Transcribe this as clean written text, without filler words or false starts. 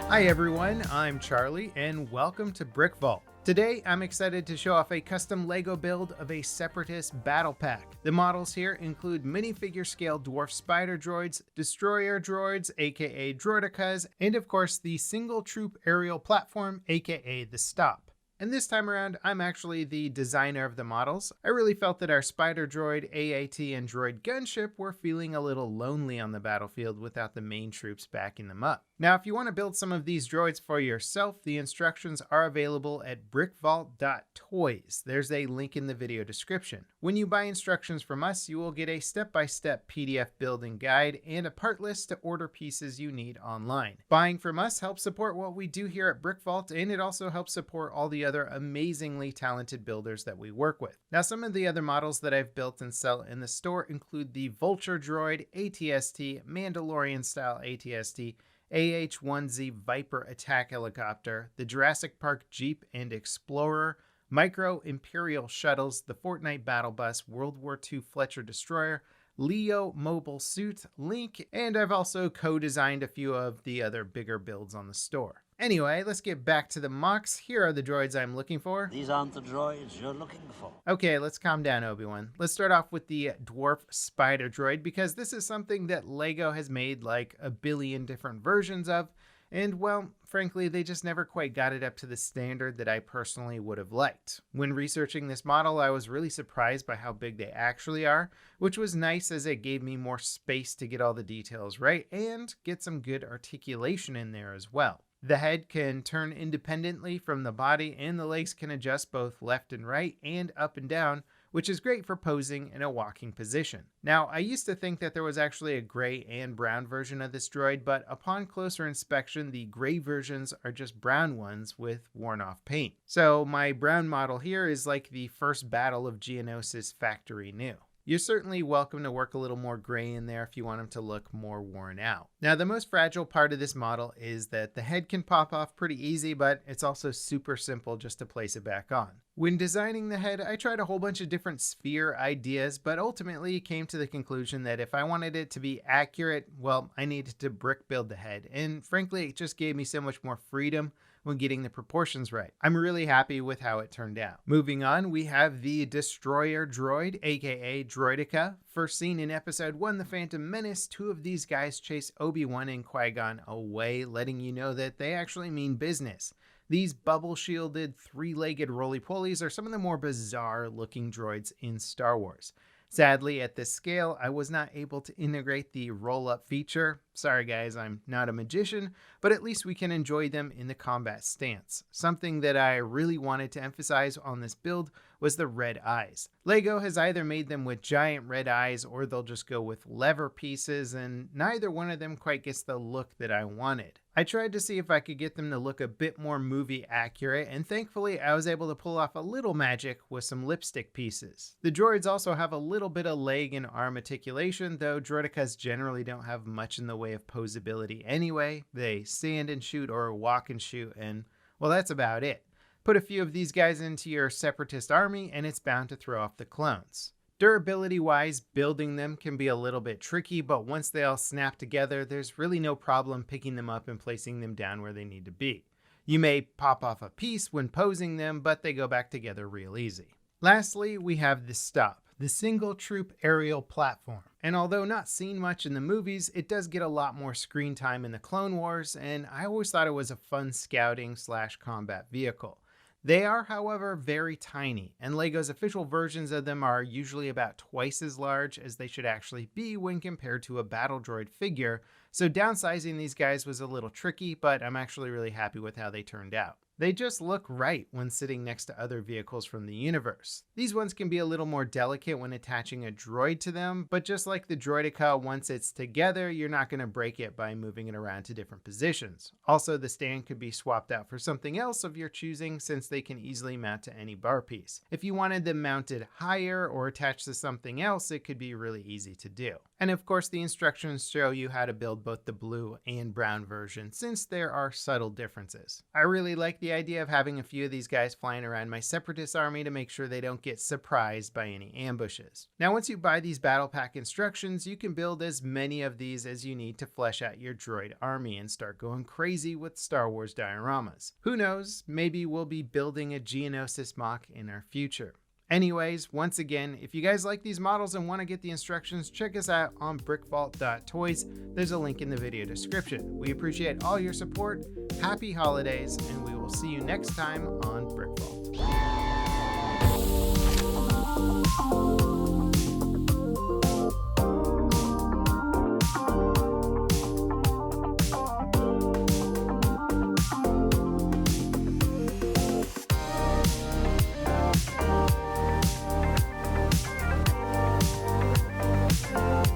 Hi everyone, I'm Charlie and welcome to BrickVault. Today I'm excited to show off a custom LEGO build of a Separatist battle pack. The models here include minifigure scale Dwarf spider droids, destroyer droids aka Droidekas, and of course the single troop aerial platform aka the STAP. And this time around, I'm actually the designer of the models. I really felt that our Spider Droid, AAT, and Droid gunship were feeling a little lonely on the battlefield without the main troops backing them up. Now, if you want to build some of these droids for yourself, the instructions are available at BrickVault.toys. There's a link in the video description. When you buy instructions from us, you will get a step-by-step PDF building guide and a part list to order pieces you need online. Buying from us helps support what we do here at BrickVault, and it also helps support all the other amazingly talented builders that we work with. Now, some of the other models that I've built and sell in the store include the Vulture Droid, ATST, Mandalorian-style ATST, AH-1Z Viper attack helicopter, the Jurassic Park Jeep and Explorer, Micro Imperial shuttles, the Fortnite Battle Bus, World War II Fletcher Destroyer, Leo mobile suit, Link, and I've also co-designed a few of the other bigger builds on the store. Anyway, let's get back to the mocks. Here are the droids I'm looking for. These aren't the droids you're looking for. Okay, let's calm down, Obi-Wan. Let's start off with the Dwarf spider droid, because this is something that LEGO has made like a billion different versions of, and well, frankly, they just never quite got it up to the standard that I personally would have liked. When researching this model, I was really surprised by how big they actually are, which was nice as it gave me more space to get all the details right and get some good articulation in there as well. The head can turn independently from the body, and the legs can adjust both left and right and up and down, which is great for posing in a walking position. Now, I used to think that there was actually a gray and brown version of this droid, but upon closer inspection, the gray versions are just brown ones with worn off paint. So my brown model here is like the first battle of Geonosis factory new. You're certainly welcome to work a little more gray in there if you want them to look more worn out. Now, the most fragile part of this model is that the head can pop off pretty easy, but it's also super simple just to place it back on. When designing the head, I tried a whole bunch of different sphere ideas, but ultimately came to the conclusion that if I wanted it to be accurate, well, I needed to brick build the head. And frankly, it just gave me so much more freedom when getting the proportions right. I'm really happy with how it turned out. Moving on, we have the Destroyer Droid, aka Droideka. First seen in episode 1, The Phantom Menace, two of these guys chase Obi-Wan and Qui-Gon away, letting you know that they actually mean business. These bubble-shielded, three-legged roly-polies are some of the more bizarre-looking droids in Star Wars. Sadly, at this scale, I was not able to integrate the roll-up feature. Sorry guys, I'm not a magician, but at least we can enjoy them in the combat stance. Something that I really wanted to emphasize on this build was the red eyes. LEGO has either made them with giant red eyes or they'll just go with lever pieces, and neither one of them quite gets the look that I wanted. I tried to see if I could get them to look a bit more movie accurate, and thankfully I was able to pull off a little magic with some lipstick pieces. The droids also have a little bit of leg and arm articulation, though Droidekas generally don't have much in the way of posability anyway. They stand and shoot or walk and shoot, and well, that's about it. Put a few of these guys into your Separatist army and it's bound to throw off the clones. Durability wise, building them can be a little bit tricky, but once they all snap together, there's really no problem picking them up and placing them down where they need to be. You may pop off a piece when posing them, but they go back together real easy. Lastly, we have the STAP, the single troop aerial platform. And although not seen much in the movies, it does get a lot more screen time in the Clone Wars, and I always thought it was a fun scouting / combat vehicle. They are, however, very tiny, and LEGO's official versions of them are usually about twice as large as they should actually be when compared to a battle droid figure, so downsizing these guys was a little tricky, but I'm actually really happy with how they turned out. They just look right when sitting next to other vehicles from the universe. These ones can be a little more delicate when attaching a droid to them, but just like the Droideka, once it's together, you're not going to break it by moving it around to different positions. Also, the stand could be swapped out for something else of your choosing, since they can easily mount to any bar piece. If you wanted them mounted higher or attached to something else, it could be really easy to do. And of course, the instructions show you how to build both the blue and brown version, since there are subtle differences. I really like the idea of having a few of these guys flying around my Separatist army to make sure they don't get surprised by any ambushes. Now, once you buy these battle pack instructions, you can build as many of these as you need to flesh out your droid army and start going crazy with Star Wars dioramas. Who knows, maybe we'll be building a Geonosis mock in our future. Anyways, once again, if you guys like these models and want to get the instructions, check us out on BrickVault.toys. There's a link in the video description. We appreciate all your support, happy holidays, and we will see you next time on